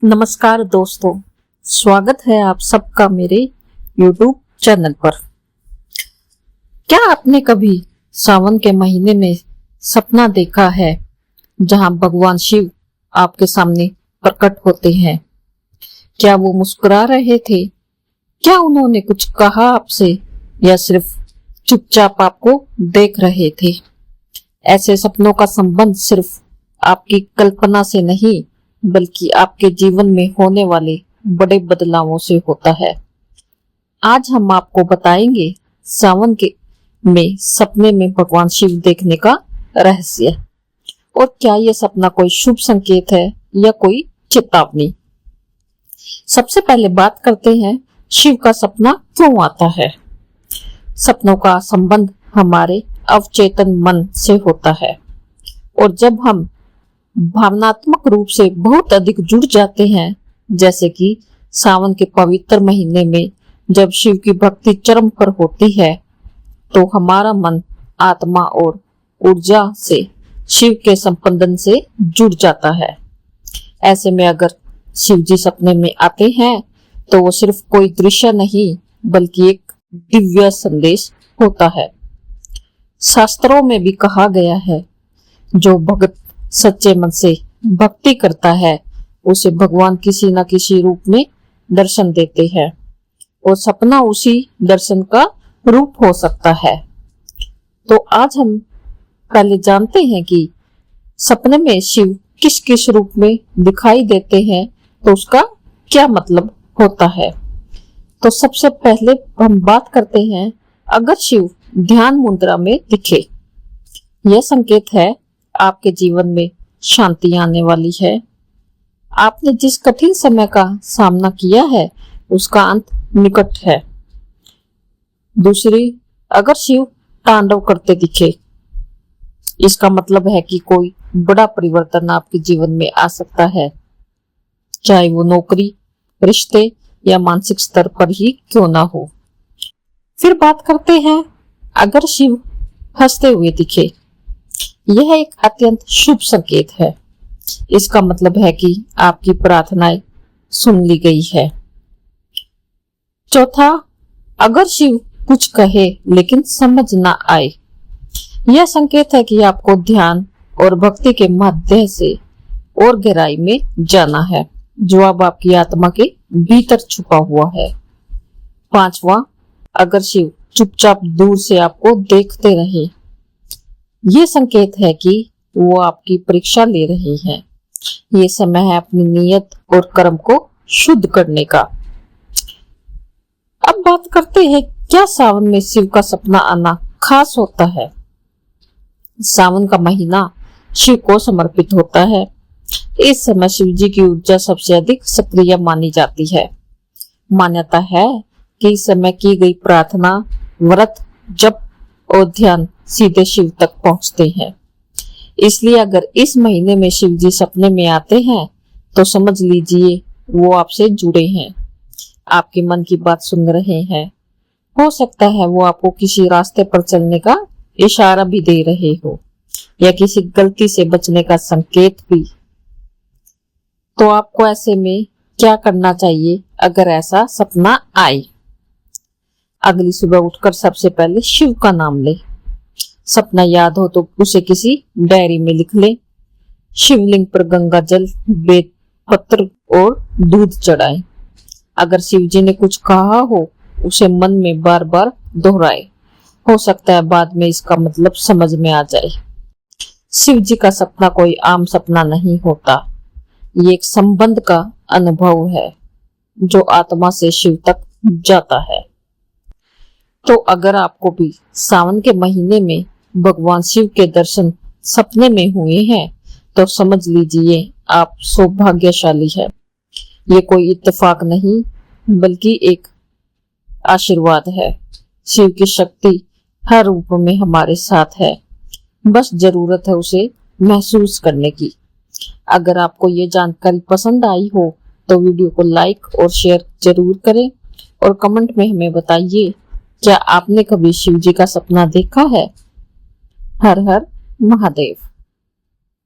नमस्कार दोस्तों, स्वागत है आप सबका मेरे YouTube चैनल पर। क्या आपने कभी सावन के महीने में सपना देखा है जहां भगवान शिव आपके सामने प्रकट होते हैं? क्या वो मुस्कुरा रहे थे? क्या उन्होंने कुछ कहा आपसे या सिर्फ चुपचाप आपको देख रहे थे? ऐसे सपनों का संबंध सिर्फ आपकी कल्पना से नहीं बल्कि आपके जीवन में होने वाले बड़े बदलावों से होता है। आज हम आपको बताएंगे सावन के में सपने में भगवान शिव देखने का रहस्य और क्या यह सपना कोई शुभ संकेत है या कोई चेतावनी। सबसे पहले बात करते हैं शिव का सपना क्यों आता है। सपनों का संबंध हमारे अवचेतन मन से होता है और जब हम भावनात्मक रूप से बहुत अधिक जुड़ जाते हैं, जैसे कि सावन के पवित्र महीने में जब शिव की भक्ति चरम पर होती है, तो हमारा मन आत्मा और ऊर्जा से शिव के संबंधन से जुड़ जाता है। ऐसे में अगर शिव जी सपने में आते हैं तो वो सिर्फ कोई दृश्य नहीं बल्कि एक दिव्य संदेश होता है। शास्त्रों में भी कहा गया है, जो भक्त सच्चे मन से भक्ति करता है उसे भगवान किसी न किसी रूप में दर्शन देते हैं और सपना उसी दर्शन का रूप हो सकता है। तो आज हम पहले जानते हैं कि सपने में शिव किस किस रूप में दिखाई देते हैं, तो उसका क्या मतलब होता है। तो सबसे पहले हम बात करते हैं, अगर शिव ध्यान मुद्रा में दिखे, यह संकेत है आपके जीवन में शांति आने वाली है। आपने जिस कठिन समय का सामना किया है उसका अंत निकट है। दूसरी, अगर शिव तांडव करते दिखे, इसका मतलब है कि कोई बड़ा परिवर्तन आपके जीवन में आ सकता है, चाहे वो नौकरी, रिश्ते या मानसिक स्तर पर ही क्यों ना हो। फिर बात करते हैं, अगर शिव हंसते हुए दिखे, यह एक अत्यंत शुभ संकेत है। इसका मतलब है कि आपकी प्रार्थनाएं सुन ली गई है। चौथा, अगर शिव कुछ कहे लेकिन समझ ना आए, यह संकेत है कि आपको ध्यान और भक्ति के माध्यम से और गहराई में जाना है, जो अब आपकी आत्मा के भीतर छुपा हुआ है। पांचवा, अगर शिव चुपचाप दूर से आपको देखते रहे, ये संकेत है कि वो आपकी परीक्षा ले रहे हैं। ये समय है अपनी नियत और कर्म को शुद्ध करने का। अब बात करते हैं, क्या सावन में शिव का सपना आना खास होता है। सावन का महीना शिव को समर्पित होता है। इस समय शिव जी की ऊर्जा सबसे अधिक सक्रिय मानी जाती है। मान्यता है कि इस समय की गई प्रार्थना, व्रत, जप और ध्यान सीधे शिव तक पहुंचते हैं। इसलिए अगर इस महीने में शिव जी सपने में आते हैं तो समझ लीजिए वो आपसे जुड़े हैं, आपके मन की बात सुन रहे हैं। हो सकता है वो आपको किसी रास्ते पर चलने का इशारा भी दे रहे हो या किसी गलती से बचने का संकेत भी। तो आपको ऐसे में क्या करना चाहिए अगर ऐसा सपना आए? अगली सुबह उठकर सबसे पहले शिव का नाम ले। सपना याद हो तो उसे किसी डायरी में लिख ले। शिवलिंग पर गंगा जल, बेल पत्र और दूध चढ़ाए। अगर शिव जी ने कुछ कहा हो उसे मन में बार बार दोहराए। हो सकता है बाद में इसका मतलब समझ में आ जाए। शिव जी का सपना कोई आम सपना नहीं होता, ये एक संबंध का अनुभव है जो आत्मा से शिव तक जाता है। तो अगर आपको भी सावन के महीने में भगवान शिव के दर्शन सपने में हुए हैं तो समझ लीजिए आप सौभाग्यशाली है। ये कोई इत्तेफाक नहीं बल्कि एक आशीर्वाद है। शिव की शक्ति हर रूप में हमारे साथ है, बस जरूरत है उसे महसूस करने की। अगर आपको ये जानकारी पसंद आई हो तो वीडियो को लाइक और शेयर जरूर करें और कमेंट में हमें बताइए, क्या आपने कभी शिव जी का सपना देखा है? हर हर महादेव।